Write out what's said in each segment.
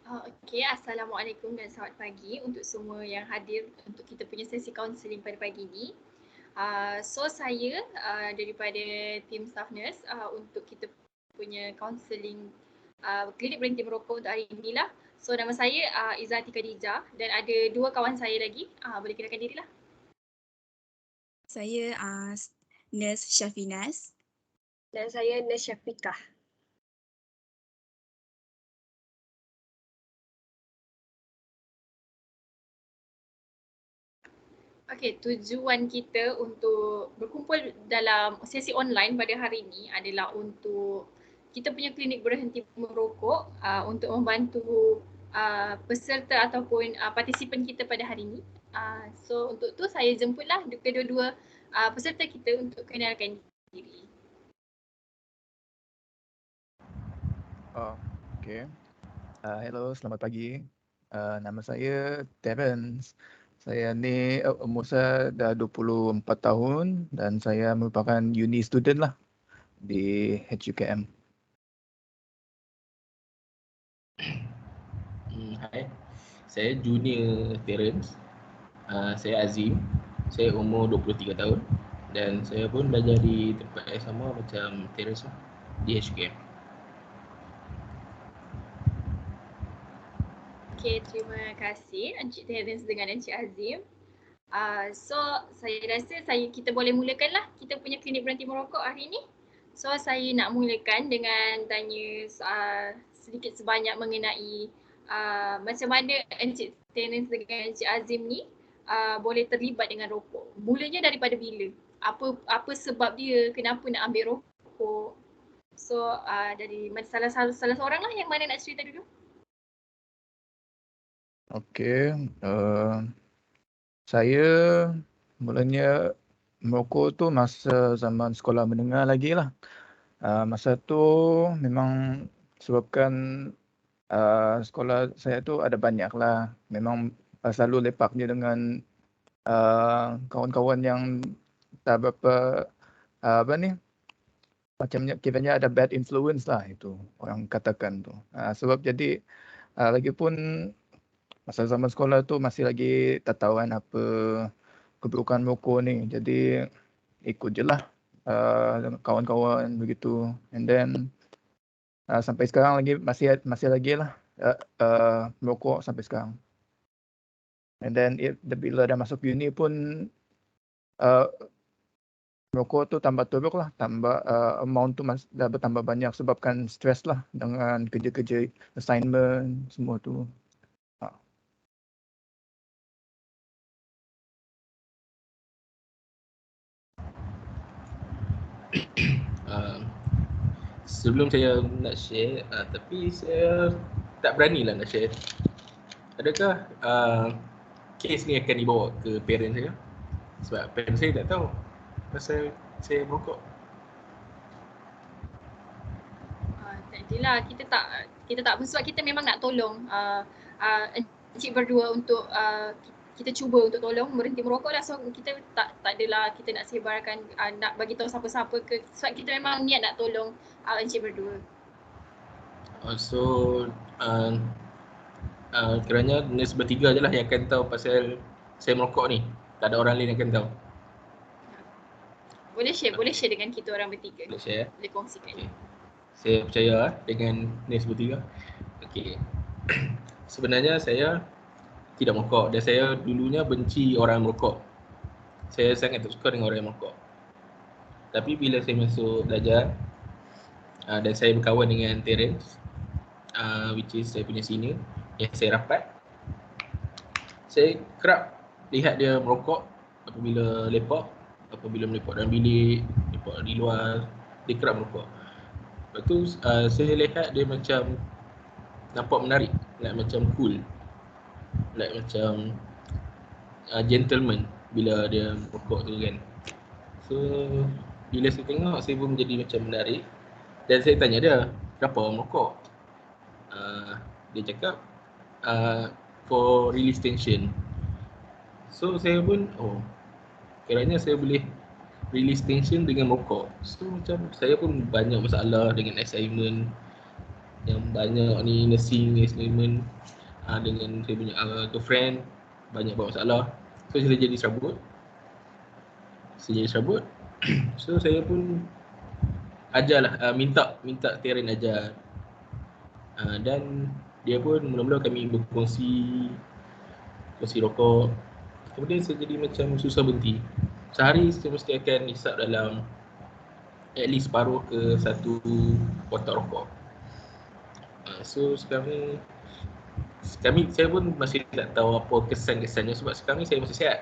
Okey, Assalamualaikum dan selamat pagi untuk semua yang hadir untuk kita punya sesi kaunseling pada pagi ini. So saya daripada tim staff nurse untuk kita punya kaunseling klinik berhenti merokok untuk hari inilah. So nama saya Izzati Khadijah dan ada dua kawan saya lagi. Boleh kenalkan dirilah. Saya Nurse Syafinas. Dan saya Nurse Syafiqah. Okey, tujuan kita untuk berkumpul dalam sesi online pada hari ini adalah untuk kita punya klinik berhenti merokok untuk membantu peserta ataupun partisipan kita pada hari ini. So untuk tu saya jemputlah kedua-dua peserta kita untuk kenalkan diri. Okay. Hello, selamat pagi. Nama saya Terence. Saya ni umur saya dah 24 tahun dan saya merupakan uni student lah di HUKM. Hai, saya Junior Terence. Saya Azim. Saya umur 23 tahun dan saya pun belajar di tempat yang sama macam Terence lah, di HUKM. Okay, terima kasih Encik Terence dengan Encik Azim. So saya rasa kita boleh mulakan lah kita punya klinik berhenti merokok hari ini. So saya nak mulakan dengan tanya sedikit sebanyak mengenai macam mana Encik Terence dengan Encik Azim ni boleh terlibat dengan rokok. Mulanya daripada bila? Apa sebab dia kenapa nak ambil rokok? So dari salah seorang lah yang mana nak cerita dulu? Okay. Saya mulanya merokok tu masa zaman sekolah menengah lagi lah. Masa tu memang sebabkan sekolah saya tu ada banyak lah. Memang selalu lepak je dengan kawan-kawan yang tak berapa macamnya kiranya ada bad influence lah, itu orang katakan tu. Sebab jadi lagipun masa zaman sekolah tu masih lagi tak tahu kan apa keburukan merokok ni. Jadi ikut je lah kawan-kawan begitu. And then sampai sekarang lagi masih lagi lah merokok sampai sekarang. And then bila dah masuk uni pun merokok tu tambah teruk lah, tambah amount tu dah bertambah banyak sebabkan stres lah dengan kerja-kerja assignment semua tu. Sebelum saya nak share, tapi saya tak berani lah nak share. Adakah kes ni akan dibawa ke parent saya? Sebab parent saya tak tahu pasal saya merokok. Tadilah kita tak sebab kita memang nak tolong encik berdua untuk kita cuba untuk tolong berhenti merokok lah. So kita tak adalah kita nak sebarkan nak bagi tahu siapa-siapa ke, sebab kita memang niat nak tolong encik berdua. So kiranya nurse bertiga je lah yang akan tahu pasal saya merokok ni. Tak ada orang lain yang akan tahu. Boleh share dengan kita orang bertiga. Boleh share? Boleh kongsikan. Okay. Saya percaya dengan nurse bertiga. Okay. Sebenarnya saya tidak merokok dan saya dulunya benci orang merokok. Saya sangat tak suka dengan orang yang merokok. Tapi bila saya masuk belajar dan saya berkawan dengan Terence, which is saya punya senior yang saya rapat, saya kerap lihat dia merokok apabila lepak, apabila melepak dalam bilik, lepak di luar, dia kerap merokok. Lepas tu saya lihat dia macam nampak menarik, like macam cool, like macam gentleman bila dia merokok tu kan. So bila saya tengok, saya pun menjadi macam menarik dan saya tanya dia, kenapa merokok? Dia cakap for release tension. So saya pun kiranya saya boleh release tension dengan merokok. So macam saya pun banyak masalah dengan assignment. yang banyak ni nursing assignment dengan saya punya girlfriend, banyak buat masalah. So saya jadi serabut. So saya pun ajarlah, minta Terence ajar. Dan dia pun mula-mula kami berkongsi rokok. Kemudian saya jadi macam susah berhenti. Sehari saya mesti akan hisap dalam at least separuh ke satu kotak rokok. So sekarang ni saya pun masih tak tahu apa kesan-kesannya, sebab sekarang ni saya masih sihat.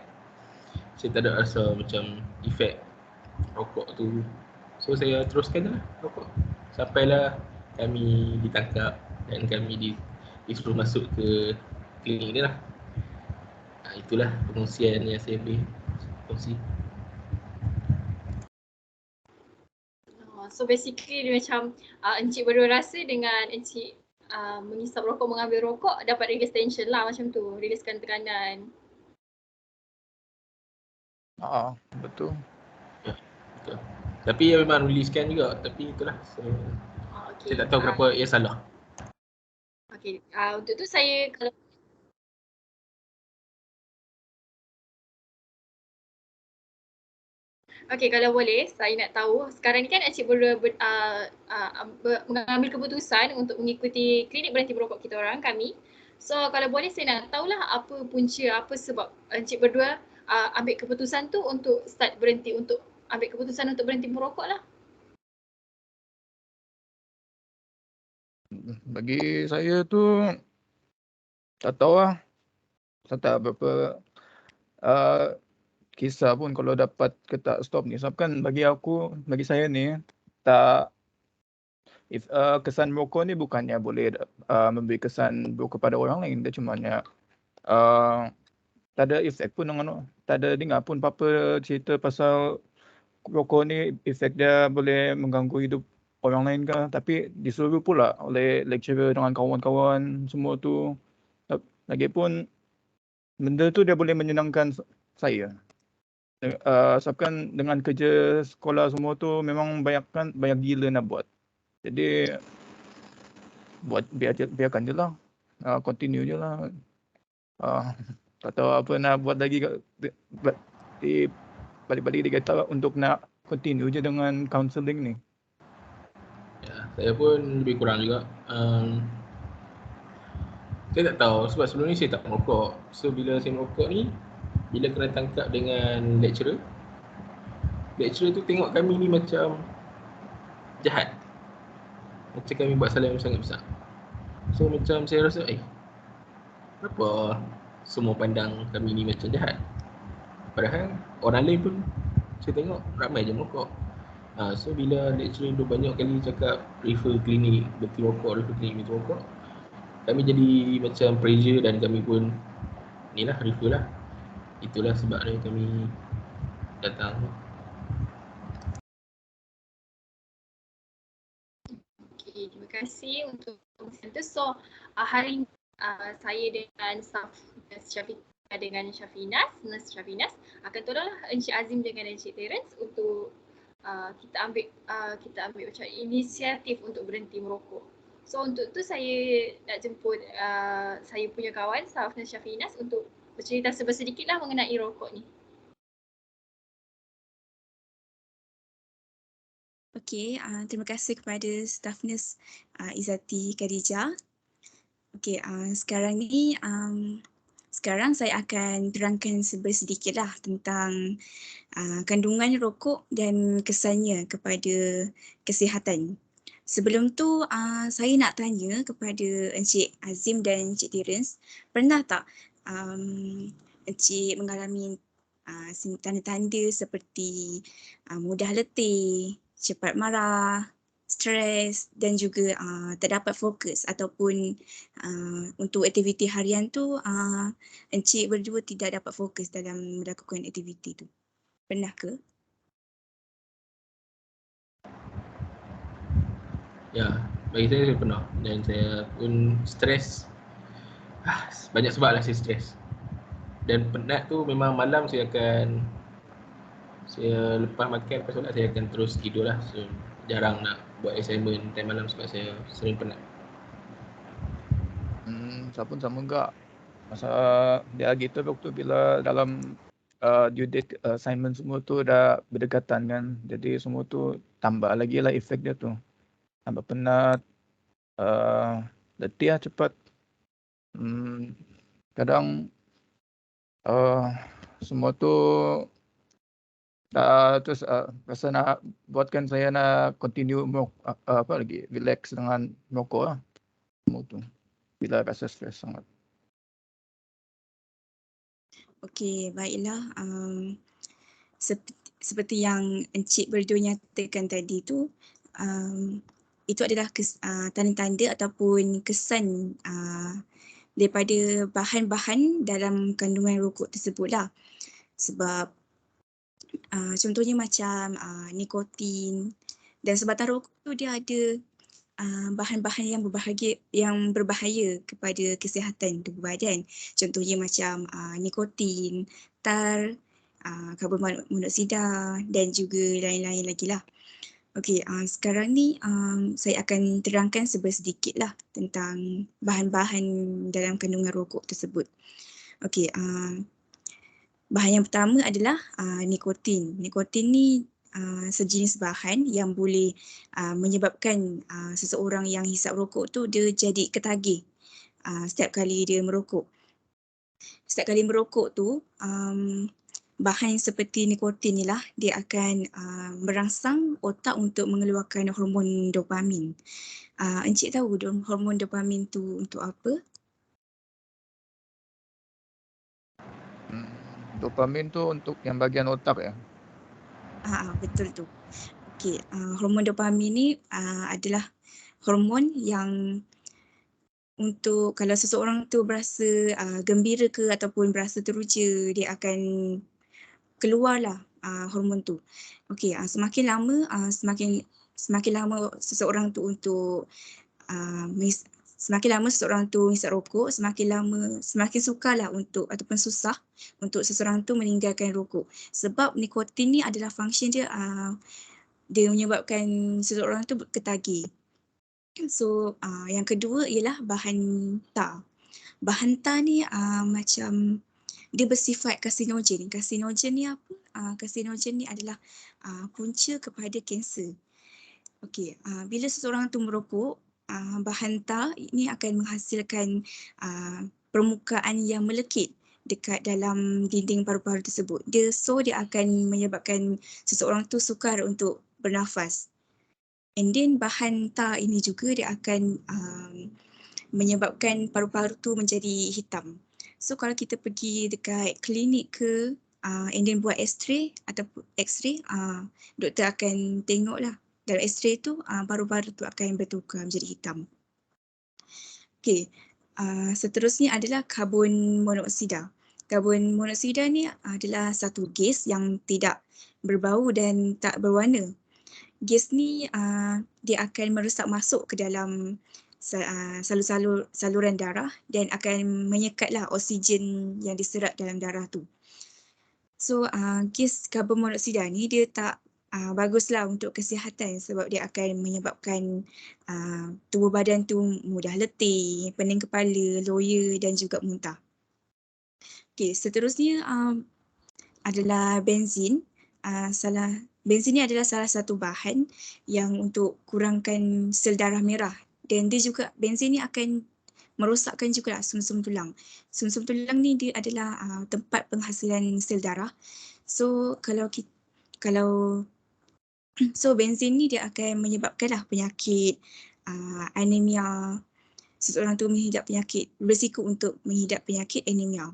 Saya tak ada rasa macam efek rokok tu. So saya teruskan je lah rokok sampailah kami ditangkap dan kami disuruh masuk ke klinik ni lah. Itulah pengungsian yang saya boleh kongsi. So basically dia macam encik berdua rasa dengan encik mengisap rokok, mengambil rokok dapat release tension lah macam tu, releasekan tekanan. Betul. Betul. Tapi memang releasekan juga, tapi itulah saya tak tahu kenapa ia salah. Okay, untuk tu saya kalau boleh saya nak tahu, sekarang ni kan encik berdua mengambil keputusan untuk mengikuti klinik berhenti merokok kita orang, kami. So kalau boleh saya nak tahulah apa punca, apa sebab encik berdua ambil keputusan tu untuk ambil keputusan untuk berhenti merokok lah. Bagi saya tu tak tahu lah. Saya tak berapa kisah pun kalau dapat ke tak stop ni. Sebab kan bagi saya ni tak kesan merokok ni bukannya boleh memberi kesan buruk kepada orang lain. Dia cuma tak ada efek pun tak ada dengar pun apa-apa cerita pasal rokok ni efek dia boleh mengganggu hidup orang lain ke. Tapi disuruh pula oleh lecturer dengan kawan-kawan semua tu. Lagipun benda tu dia boleh menyenangkan saya. Sebabkan dengan kerja sekolah semua tu memang banyak gila nak buat. Jadi biarkan je lah. Continue je lah. Tak tahu apa nak buat lagi. Balik-balik dia kata untuk nak continue je dengan counselling ni. Ya, saya pun lebih kurang juga. Saya tak tahu sebab sebelum ni saya tak merokok. So bila saya merokok ni, bila kena tangkap dengan lecturer tu tengok kami ni macam jahat. Macam kami buat salah yang sangat besar. So macam saya rasa kenapa semua pandang kami ni macam jahat? Padahal orang lain pun saya tengok ramai je merokok. So bila lecturer tu banyak kali cakap refer klinik berhenti rokok, kami jadi macam pressure dan kami pun refer lah. Itulah sebabnya kami datang. Okay, terima kasih untuk perkongsian tu. So hari ini saya dengan staff Nurse Syafinas akan tolonglah Encik Azim dengan Encik Terence untuk kita ambil macam inisiatif untuk berhenti merokok. So untuk tu saya nak jemput saya punya kawan staff Nurse Syafinas untuk bercerita sedikit lah mengenai rokok ni. Okey, terima kasih kepada staf nurse Izzati Khadijah. Okey, sekarang saya akan terangkan sedikit lah tentang kandungan rokok dan kesannya kepada kesihatan. Sebelum tu, saya nak tanya kepada Encik Azim dan Encik Terence, pernah tak Encik mengalami tanda-tanda seperti mudah letih, cepat marah, stres dan juga tak dapat fokus ataupun untuk aktiviti harian tu encik berdua tidak dapat fokus dalam melakukan aktiviti tu. Pernah ke? Ya, bagi saya pernah dan saya pun stres. Banyak sebab lah saya stres. Dan penat tu memang malam saya lepas makan, lepas solat saya akan terus tidur lah. So jarang nak buat assignment time malam sebab saya sering penat. Masa pun sama enggak. Masa dia gitu waktu bila dalam due date assignment semua tu dah berdekatan kan. Jadi semua tu tambah lagi lah efek dia tu. Tambah penat, letih lah cepat. Kadang semua tu terus rasa nak buatkan saya nak continue apa lagi relax dengan merokok lah. Semua tu bila rasa stres sangat. Okey, baiklah. Seperti yang Encik berdua nyatakan tadi tu, itu adalah tanda-tanda ataupun kesan daripada bahan-bahan dalam kandungan rokok tersebutlah. Sebab contohnya macam nikotin dan sebatang rokok tu dia ada bahan-bahan yang berbahaya kepada kesihatan tubuh badan. Contohnya macam nikotin, tar, karbon monoksida dan juga lain-lain lagi lah. Okey, sekarang ni saya akan terangkan sedikit lah tentang bahan-bahan dalam kandungan rokok tersebut. Okey, bahan yang pertama adalah nikotin. Nikotin ni sejenis bahan yang boleh menyebabkan seseorang yang hisap rokok tu dia jadi ketagih setiap kali dia merokok. Setiap kali merokok tu, bahan seperti nikotin ni lah dia akan merangsang otak untuk mengeluarkan hormon dopamin. Encik tahu hormon dopamin tu untuk apa? Dopamin tu untuk yang bahagian otak ya? Betul tu. Okey, hormon dopamin ni adalah hormon yang untuk kalau seseorang tu berasa gembira ke ataupun berasa teruja, dia akan keluarlah hormon tu. Okey, semakin lama seseorang tu untuk semakin lama seseorang tu hisap rokok, semakin sukarlah untuk ataupun susah untuk seseorang tu meninggalkan rokok. Sebab nikotin ni adalah function dia dia menyebabkan seseorang tu ketagih. So yang kedua ialah bahan tar. Bahan tar ni macam dia bersifat karsinogen. Karsinogen ni apa? Karsinogen ni adalah punca kepada kanser. Okey, bila seseorang tu merokok, bahan tar ini akan menghasilkan permukaan yang melekit dekat dalam dinding paru-paru tersebut. Dia akan menyebabkan seseorang tu sukar untuk bernafas. And then bahan tar ini juga dia akan menyebabkan paru-paru tu menjadi hitam. So kalau kita pergi dekat klinik ke and then buat x-ray ataupun doktor akan tengoklah dalam x-ray tu paru-paru tu akan bertukar menjadi hitam. Okey, seterusnya adalah karbon monoksida. Karbon monoksida ni adalah satu gas yang tidak berbau dan tak berwarna. Gas ni dia akan meresap masuk ke dalam saluran darah dan akan menyekatlah oksigen yang diserap dalam darah tu. So gas karbon monoksida ni dia tak baguslah untuk kesihatan sebab dia akan menyebabkan tubuh badan tu mudah letih, pening kepala, loya dan juga muntah. Okey, seterusnya adalah benzin. Benzin ni adalah salah satu bahan yang untuk kurangkan sel darah merah dan dia juga benzin ni akan merosakkan juga sumsum tulang. Sumsum tulang ni dia adalah tempat penghasilan sel darah. So benzin ni dia akan menyebabkanlah penyakit anemia. Seseorang tu berisiko untuk mengidap penyakit anemia.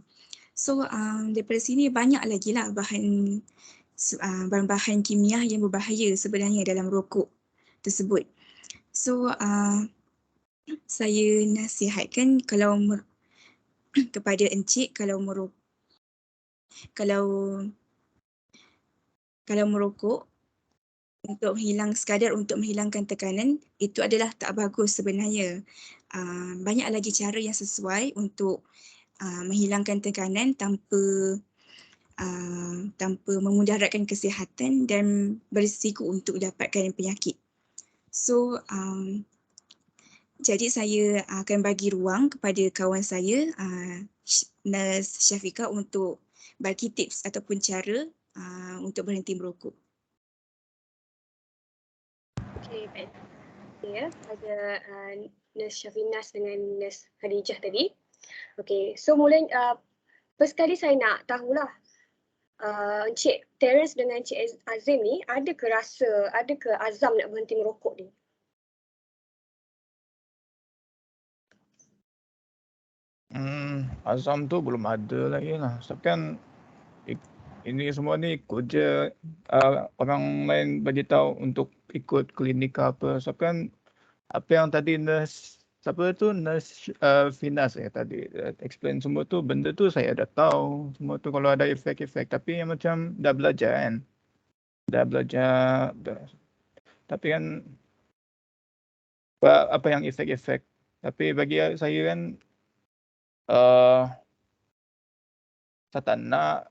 So daripada sini banyak lagi lah bahan-bahan kimia yang berbahaya sebenarnya dalam rokok tersebut. So saya nasihatkan kepada encik kalau merokok sekadar untuk menghilangkan tekanan, itu adalah tak bagus sebenarnya. Banyak lagi cara yang sesuai untuk menghilangkan tekanan tanpa memudaratkan kesihatan dan berisiko untuk dapatkan penyakit. So Jadi saya akan bagi ruang kepada kawan saya, Nurse Syafiqah, untuk bagi tips ataupun cara untuk berhenti merokok. Okey, baik. Ya, ada Nurse Syafinas dengan Nurse Khadijah tadi. Okey, so first kali saya nak tahulah Encik Terence dengan Encik Azim ni ada ke azam nak berhenti merokok ni? Azam tu belum ada lagi lah. Sebab kan ini semua ni ikut je orang lain bagi tahu untuk ikut klinik ke apa. Sebab kan apa yang tadi nurse Finas tadi explain semua tu, benda tu saya dah tahu semua tu kalau ada efek-efek, tapi yang macam dah belajar kan. Tapi kan apa yang efek-efek. Tapi bagi saya kan saya tak nak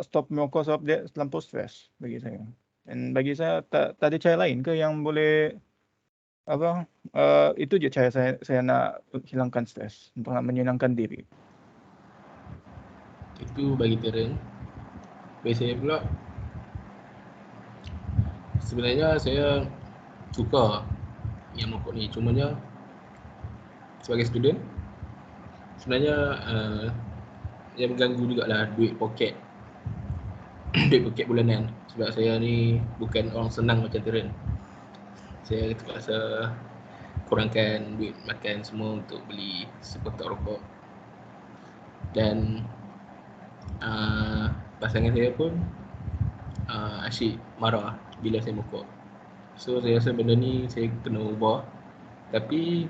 stop merokok sebab dia terlampau stres bagi saya. Dan bagi saya tak ada cara lain ke yang boleh itu je cara saya nak hilangkan stres, untuk nak menyenangkan diri. Itu bagi Terence. Bagi saya pula, sebenarnya saya suka yang merokok ni, cumanya sebagai student sebenarnya yang mengganggu jugalah duit poket bulanan, sebab saya ni bukan orang senang macam Terence. Saya terpaksa kurangkan duit makan semua untuk beli sekotak rokok. Dan pasangan saya pun asyik marah bila saya merokok. So saya rasa benda ni saya kena ubah. Tapi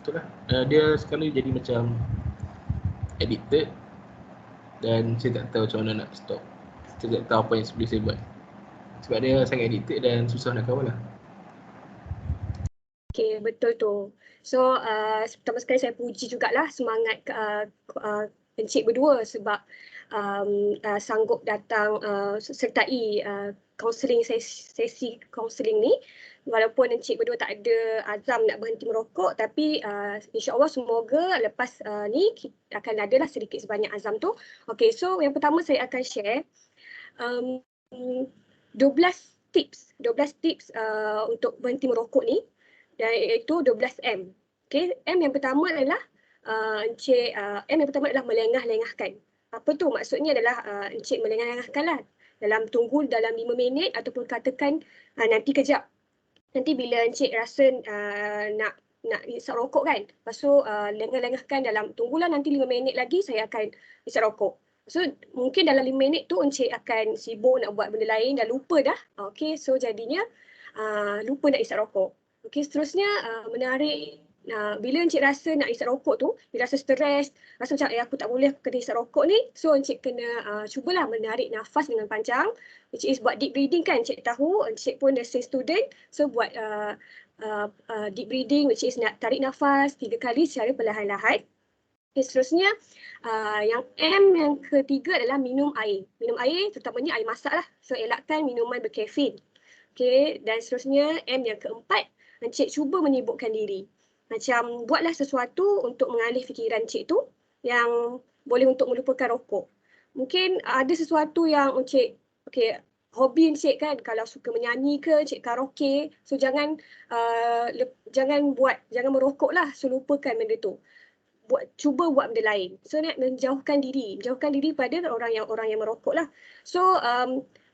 itulah, dia sekali jadi macam addicted dan saya tak tahu macam mana nak stop. Saya tak tahu apa yang boleh saya buat, sebab dia sangat addicted dan susah nak kawal lah. Okey, betul tu. So pertama sekali saya puji jugalah semangat encik berdua sebab sanggup datang sertai sesi kaunseling ni. Walaupun encik berdua tak ada azam nak berhenti merokok, tapi insya-Allah semoga lepas ni akan adalah sedikit sebanyak azam tu. Okey, so yang pertama saya akan share 12 tips untuk berhenti merokok ni, dan iaitu 12M. Okey, M yang pertama adalah M yang pertama adalah melengah-lengahkan. Apa tu? Maksudnya adalah encik melengah-lengahkanlah tunggu dalam 5 minit ataupun katakan nanti kejap. Nanti bila encik rasa nak isap rokok kan, lepas tu lengah-lengahkan tunggulah nanti 5 minit lagi saya akan isap rokok. So mungkin dalam 5 minit tu encik akan sibuk nak buat benda lain, dah lupa dah. Okey, so jadinya lupa nak isap rokok. Okey, seterusnya menarik. Bila encik rasa nak isap rokok tu, bila rasa stres, rasa macam aku tak boleh, aku kena isap rokok ni, so encik kena cubalah menarik nafas dengan panjang, which is buat deep breathing kan. Encik tahu, encik pun nursing student, so buat deep breathing, which is nak tarik nafas 3 kali secara perlahan-lahan. Okay, seterusnya yang M yang ketiga adalah minum air. Minum air terutamanya air masak lah. So elakkan minuman berkafein. Okay, dan seterusnya M yang keempat, encik cuba menyibukkan diri. Macam buatlah sesuatu untuk mengalih fikiran encik tu yang boleh untuk melupakan rokok. Mungkin ada sesuatu yang encik, hobi encik kan, kalau suka menyanyi ke, encik karaoke, so jangan merokok lah, so lupakan benda tu. Cuba buat benda lain. So nak menjauhkan diri pada orang yang merokok lah. So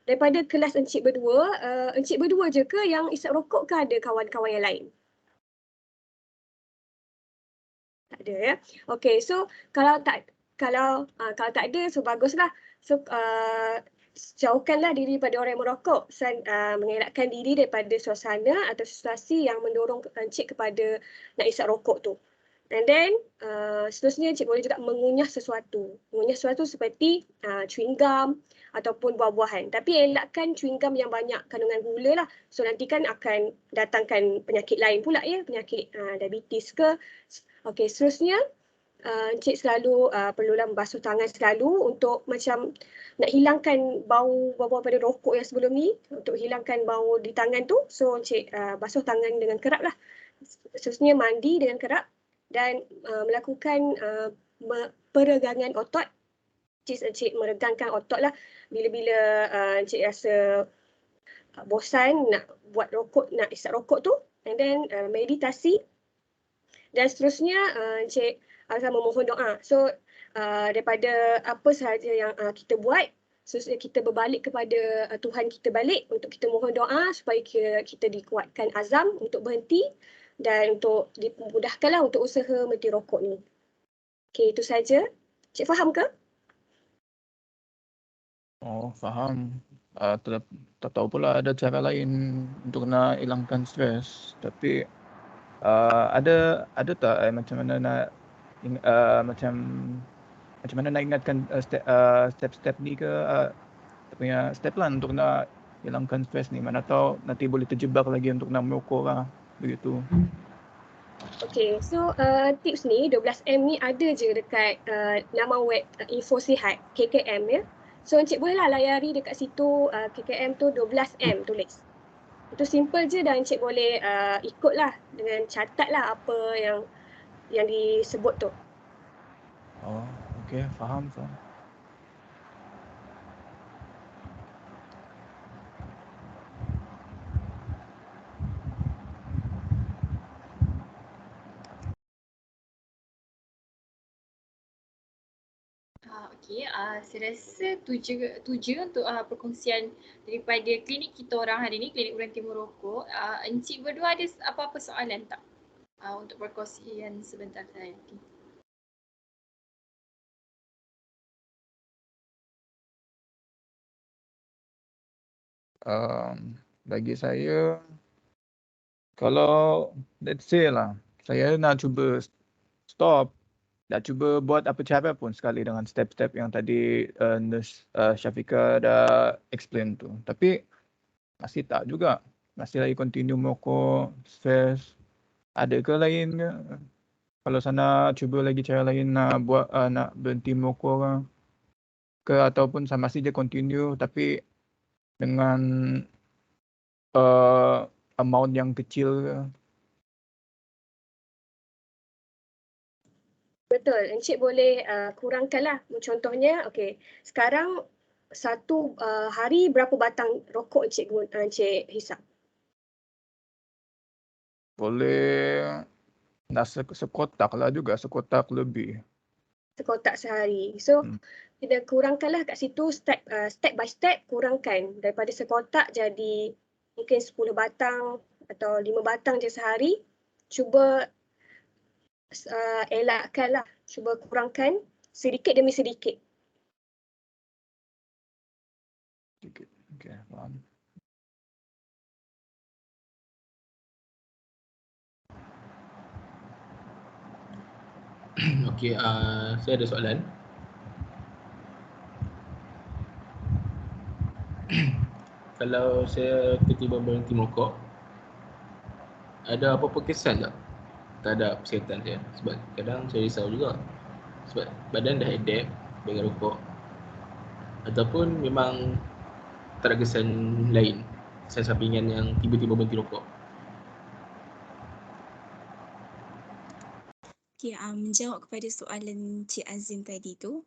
daripada kelas encik berdua je ke yang isap rokok, ke ada kawan-kawan yang lain? Tak ada ya. Okey, so kalau tak ada, so baguslah. So jauhkanlah diri pada orang yang merokok, mengelakkan diri daripada suasana atau situasi yang mendorong encik kepada nak isap rokok tu. And then seterusnya encik boleh juga mengunyah sesuatu seperti chewing gum ataupun buah-buahan. Tapi elakkan chewing gum yang banyak kandungan gula lah. So nanti kan akan datangkan penyakit lain pula ya, penyakit diabetes ke. Okey, seterusnya encik selalu perlulah membasuh tangan selalu untuk macam nak hilangkan bau pada rokok yang sebelum ni, untuk hilangkan bau di tangan tu. So encik basuh tangan dengan kerap lah. seterusnya mandi dengan kerap dan melakukan peregangan otot. Encik meregangkan otot lah bila-bila encik rasa bosan nak buat rokok, nak isap rokok tu, and then meditasi dan seterusnya encik akan memohon doa. So daripada apa sahaja yang kita buat, seterusnya kita berbalik kepada Tuhan kita balik untuk kita mohon doa supaya kita dikuatkan azam untuk berhenti dan untuk dimudahkanlah untuk usaha berhenti rokok ni. Okey, itu saja. Cik faham ke? Oh, faham. Tak tahu pula ada cara lain untuk nak hilangkan stres. Tapi ada tak macam mana nak macam mana nak ingatkan step-step ni ke punya step plan untuk nak hilangkan stres ni. Mana tahu nanti boleh terjebak lagi untuk nak merokok lah. Begitu. Okay, so tips ni 12M ni ada je dekat laman web Info Sihat KKM ya. So encik bolehlah layari dekat situ KKM tu 12M tulis. Itu simple je dan encik boleh ikutlah dengan catatlah apa yang disebut tu. Oh, okey, faham. Okey, saya rasa tuju untuk perkongsian daripada klinik kita orang hari ni, klinik berhenti merokok. Encik berdua ada apa-apa soalan tak untuk perkongsian sebentar saya? Bagi saya, kalau let's say lah, saya nak cuba stop, nak cuba buat apa cara pun sekali dengan step-step yang tadi Nurse Syafiqah dah explain tu. Tapi masih tak juga. Masih lagi continue merokok, stress. Ada ke lain ke? Kalau sana cuba lagi cara lain nak buat nak berhenti merokok ke ataupun masih je continue tapi dengan amount yang kecil ke? Betul, encik boleh kurangkanlah. Contohnya, okey, sekarang satu hari berapa batang rokok encik hisap? Boleh nak sekotak lah juga, sekotak lebih. Sekotak sehari. So, kita kurangkanlah kat situ step by step, kurangkan daripada sekotak jadi mungkin 10 batang atau 5 batang je sehari. Cuba elakkanlah, cuba kurangkan sedikit demi sedikit. Okey, faham. Okey, saya ada soalan. Kalau saya tiba-tiba berhenti merokok, ada apa-apa kesan tak terhadap kesihatan saya? Sebab kadang saya risau juga. Sebab badan dah adapt dengan rokok. Ataupun memang tak ada kesan lain, kesan sampingan yang tiba-tiba berhenti rokok. Okay, menjawab kepada soalan Cik Azim tadi tu,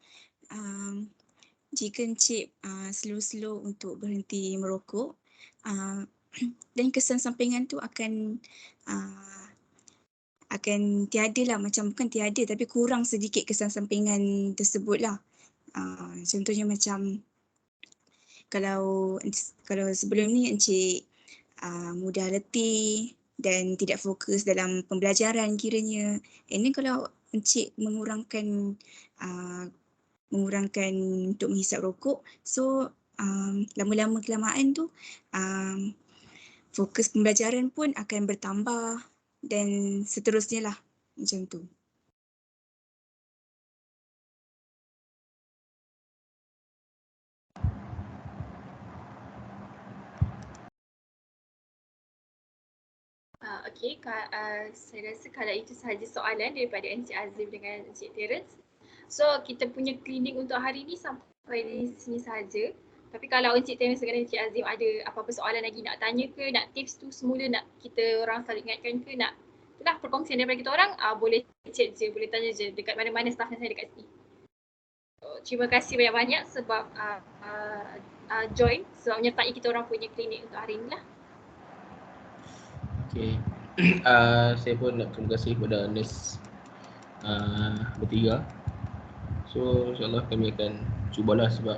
jika Encik slow-slow untuk berhenti merokok, dan kesan sampingan tu akan tiada lah, macam bukan tiada tapi kurang sedikit kesan sampingan tersebut lah. Contohnya macam kalau sebelum ni Encik mudah letih dan tidak fokus dalam pembelajaran kiranya. Ini kalau Encik mengurangkan untuk menghisap rokok, so lama-lama kelamaan tu fokus pembelajaran pun akan bertambah dan seterusnya lah, macam tu. Okey, saya rasa kalau itu sahaja soalan daripada Encik Azim dengan Encik Terence. So, kita punya klinik untuk hari ni sampai di sini sahaja. Tapi kalau Encik Terence dengan Encik Azim ada apa-apa soalan lagi nak tanya ke, nak tips tu semula nak kita orang selalu ingatkan ke, nak itulah perkongsian daripada kita orang. Boleh chat je, boleh tanya je dekat mana-mana staff yang saya dekat sini. Terima kasih banyak-banyak sebab join, sebab menyertai kita orang punya klinik untuk hari ni lah. Okay. Saya pun nak terima kasih kepada nurse bertiga. So insyaAllah kami akan cubalah sebab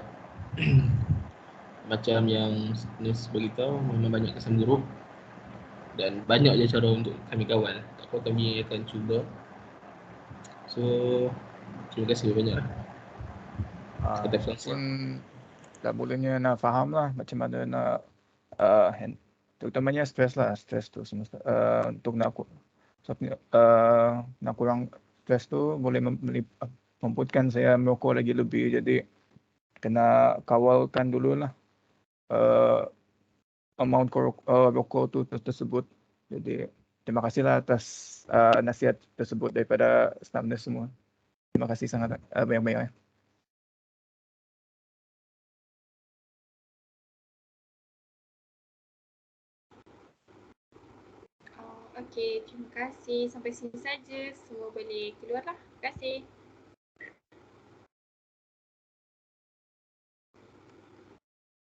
macam yang nurse beritahu memang banyak kesan buruk dan banyak je cara untuk kami kawal. Tak apa, kami akan cuba. So terima kasih banyak lah. Pun dah mulanya nak faham lah macam mana nak terutamanya stres tu semasa untuk nak nak kurang stres tu boleh membuatkan saya merokok lagi lebih, jadi kena kawalkan dululah amount rokok tu tersebut. Jadi terima kasihlah atas nasihat tersebut daripada staff nurse semua. Terima kasih sangat banyak-banyak. Okey, terima kasih. Sampai sini saja. Semua boleh keluar lah. Terima kasih.